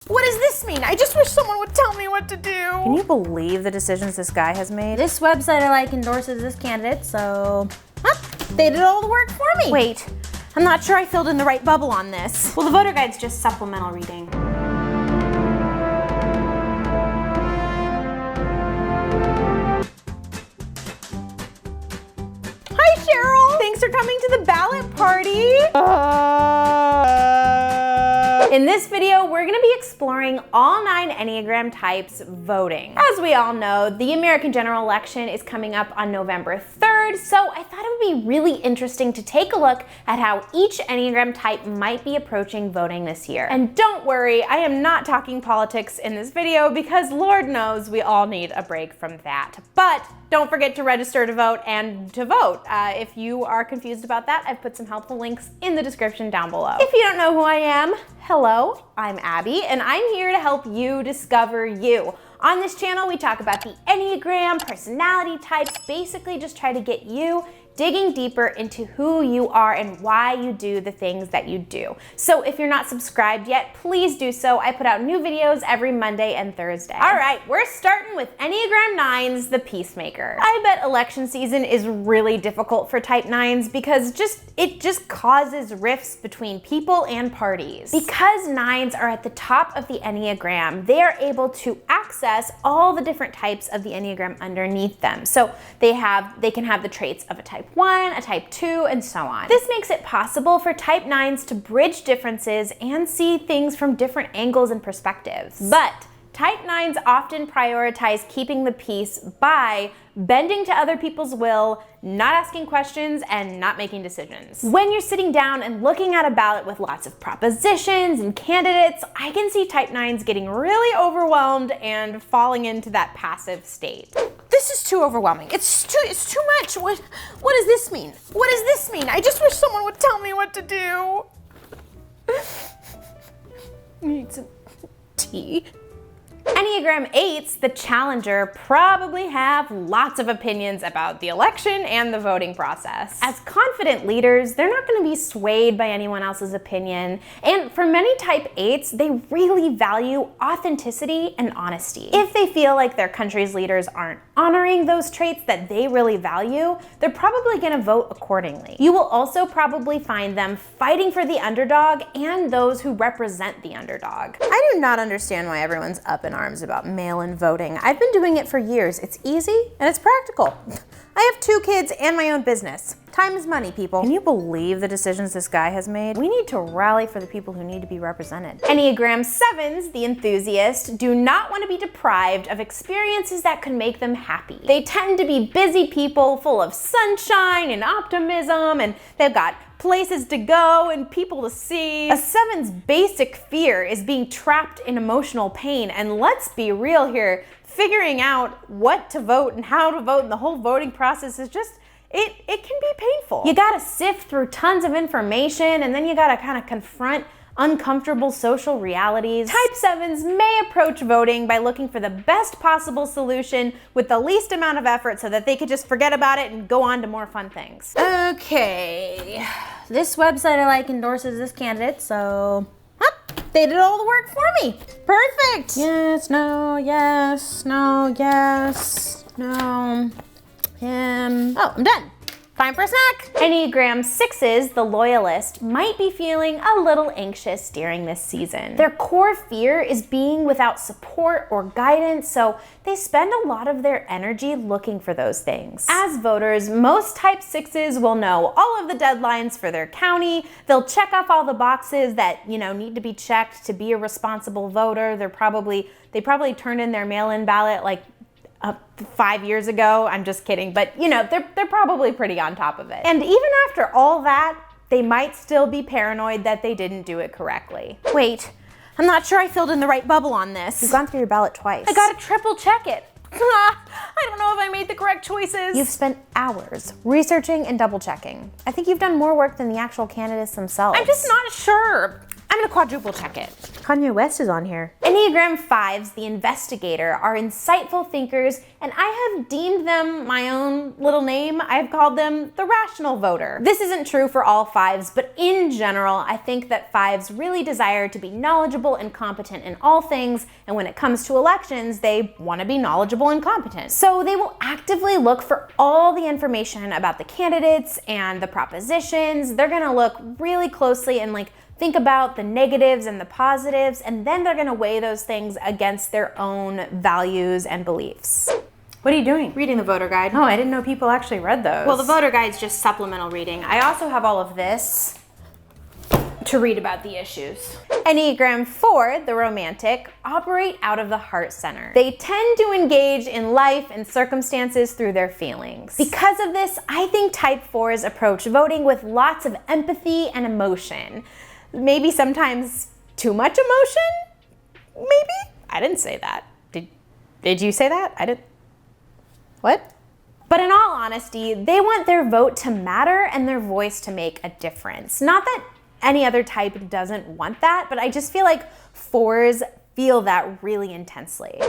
What does this mean? I just wish someone would tell me what to do. Can you believe the decisions this guy has made? This website I like endorses this candidate, so they did all the work for me. Wait, I'm not sure I filled in the right bubble on this. Well, the voter guide's just supplemental reading. Hi, Cheryl. Thanks for coming to the ballot party. In this video, we're gonna be exploring all 9 Enneagram types voting. As we all know, the American general election is coming up on November 3rd, so I thought it would be really interesting to take a look at how each Enneagram type might be approaching voting this year. And don't worry, I am not talking politics in this video because Lord knows we all need a break from that. But don't forget to register to vote and to vote. If you are confused about that, I've put some helpful links in the description down below. If you don't know who I am, hello, I'm Abby, and I'm here to help you discover you. On this channel, we talk about the Enneagram, personality types, basically just try to get you digging deeper into who you are and why you do the things that you do. So if you're not subscribed yet, please do so. I put out new videos every Monday and Thursday. All right, we're starting with Enneagram 9s, the Peacemaker. I bet election season is really difficult for type 9s because it just causes rifts between people and parties. Because 9s are at the top of the Enneagram, they are able to access all the different types of the Enneagram underneath them. So they can have the traits of a type 1, a type 2, and so on. This makes it possible for type 9s to bridge differences and see things from different angles and perspectives. But type 9s often prioritize keeping the peace by bending to other people's will, not asking questions, and not making decisions. When you're sitting down and looking at a ballot with lots of propositions and candidates, I can see type 9s getting really overwhelmed and falling into that passive state. This is too overwhelming. It's too much. What does this mean? What does this mean? I just wish someone would tell me what to do. I need some tea. Enneagram 8s, the challenger, probably have lots of opinions about the election and the voting process. As confident leaders, they're not going to be swayed by anyone else's opinion. And for many type 8s, they really value authenticity and honesty. If they feel like their country's leaders aren't honoring those traits that they really value, they're probably going to vote accordingly. You will also probably find them fighting for the underdog and those who represent the underdog. I do not understand why everyone's up in arms about mail-in voting. I've been doing it for years. It's easy and it's practical. I have 2 kids and my own business. Time is money, people. Can you believe the decisions this guy has made? We need to rally for the people who need to be represented. Enneagram 7s, the enthusiast, do not want to be deprived of experiences that could make them happy. They tend to be busy people full of sunshine and optimism, and they've got places to go and people to see. A 7's basic fear is being trapped in emotional pain, and let's be real here, figuring out what to vote and how to vote and the whole voting process is just, it can be painful. You gotta sift through tons of information and then you gotta kind of confront uncomfortable social realities. Type 7s may approach voting by looking for the best possible solution with the least amount of effort so that they could just forget about it and go on to more fun things. Okay. This website I like endorses this candidate, so they did all the work for me. Perfect. Yes, no, yes, no, yes, no, him. Oh, I'm done. Time for a snack. Enneagram 6s, the loyalist, might be feeling a little anxious during this season. Their core fear is being without support or guidance, so they spend a lot of their energy looking for those things. As voters, most type 6s will know all of the deadlines for their county. They'll check off all the boxes that, need to be checked to be a responsible voter. They probably turned in their mail-in ballot like 5 years ago. I'm just kidding, but they're probably pretty on top of it. And even after all that, they might still be paranoid that they didn't do it correctly. Wait, I'm not sure I filled in the right bubble on this. You've gone through your ballot twice. I gotta triple check it. I don't know if I made the correct choices. You've spent hours researching and double checking. I think you've done more work than the actual candidates themselves. I'm just not sure. I'm gonna quadruple check it. Kanye West is on here. Enneagram 5s, the investigator, are insightful thinkers, and I have deemed them my own little name. I've called them the rational voter. This isn't true for all 5s, but in general, I think that 5s really desire to be knowledgeable and competent in all things, and when it comes to elections, they want to be knowledgeable and competent. So they will actively look for all the information about the candidates and the propositions. They're gonna look really closely and think about the negatives and the positives, and then they're gonna weigh those things against their own values and beliefs. What are you doing? Reading the voter guide. Oh, I didn't know people actually read those. Well, the voter guide's just supplemental reading. I also have all of this to read about the issues. Enneagram 4, the romantic, operate out of the heart center. They tend to engage in life and circumstances through their feelings. Because of this, I think type 4s approach voting with lots of empathy and emotion. Maybe sometimes too much emotion? Maybe? I didn't say that. Did you say that? I didn't. What? But in all honesty, they want their vote to matter and their voice to make a difference. Not that any other type doesn't want that, but I just feel like 4s feel that really intensely.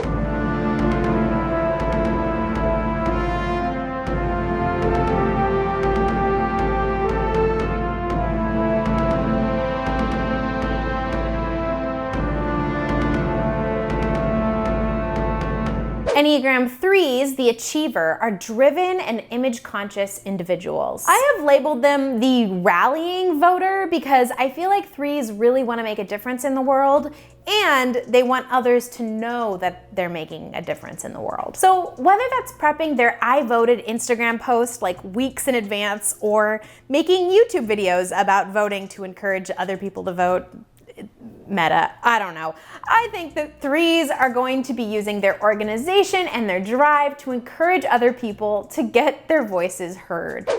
Enneagram 3s, the achiever, are driven and image-conscious individuals. I have labeled them the rallying voter because I feel like 3s really want to make a difference in the world, and they want others to know that they're making a difference in the world. So whether that's prepping their I voted Instagram post weeks in advance, or making YouTube videos about voting to encourage other people to vote, meta, I don't know. I think that 3s are going to be using their organization and their drive to encourage other people to get their voices heard.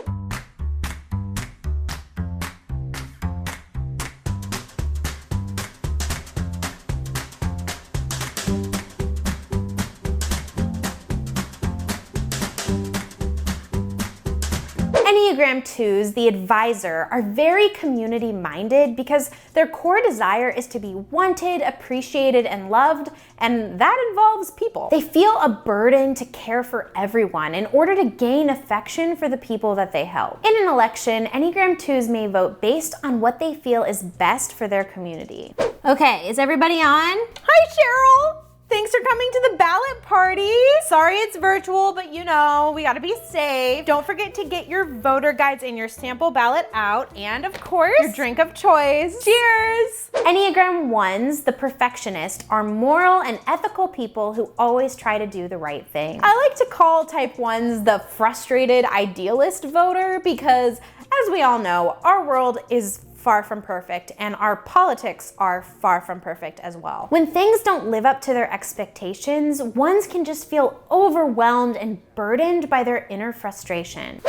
Enneagram 2s, the advisor, are very community-minded because their core desire is to be wanted, appreciated, and loved, and that involves people. They feel a burden to care for everyone in order to gain affection for the people that they help. In an election, Enneagram 2s may vote based on what they feel is best for their community. Okay, is everybody on? Hi, Cheryl! Thanks for coming to the ballot party. Sorry it's virtual, but we gotta be safe. Don't forget to get your voter guides and your sample ballot out, and of course, your drink of choice. Cheers! Enneagram 1s, the perfectionist, are moral and ethical people who always try to do the right thing. I like to call type 1s the frustrated idealist voter because, as we all know, our world is far from perfect, and our politics are far from perfect as well. When things don't live up to their expectations, 1s can just feel overwhelmed and burdened by their inner frustration.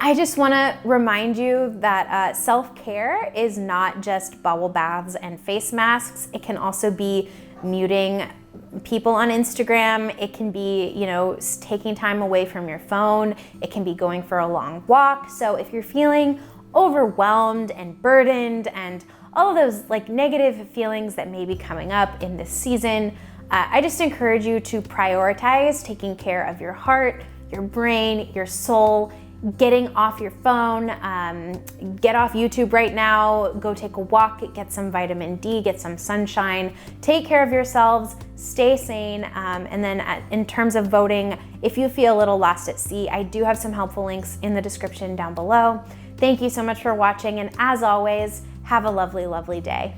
I just want to remind you that self-care is not just bubble baths and face masks. It can also be muting people on Instagram. It can be, taking time away from your phone. It can be going for a long walk. So if you're feeling overwhelmed and burdened and all of those negative feelings that may be coming up in this season, I just encourage you to prioritize taking care of your heart, your brain, your soul, getting off your phone, get off YouTube right now, go take a walk, get some vitamin D, get some sunshine, take care of yourselves, stay sane, and then in terms of voting, if you feel a little lost at sea, I do have some helpful links in the description down below. Thank you so much for watching, and as always, have a lovely, lovely day.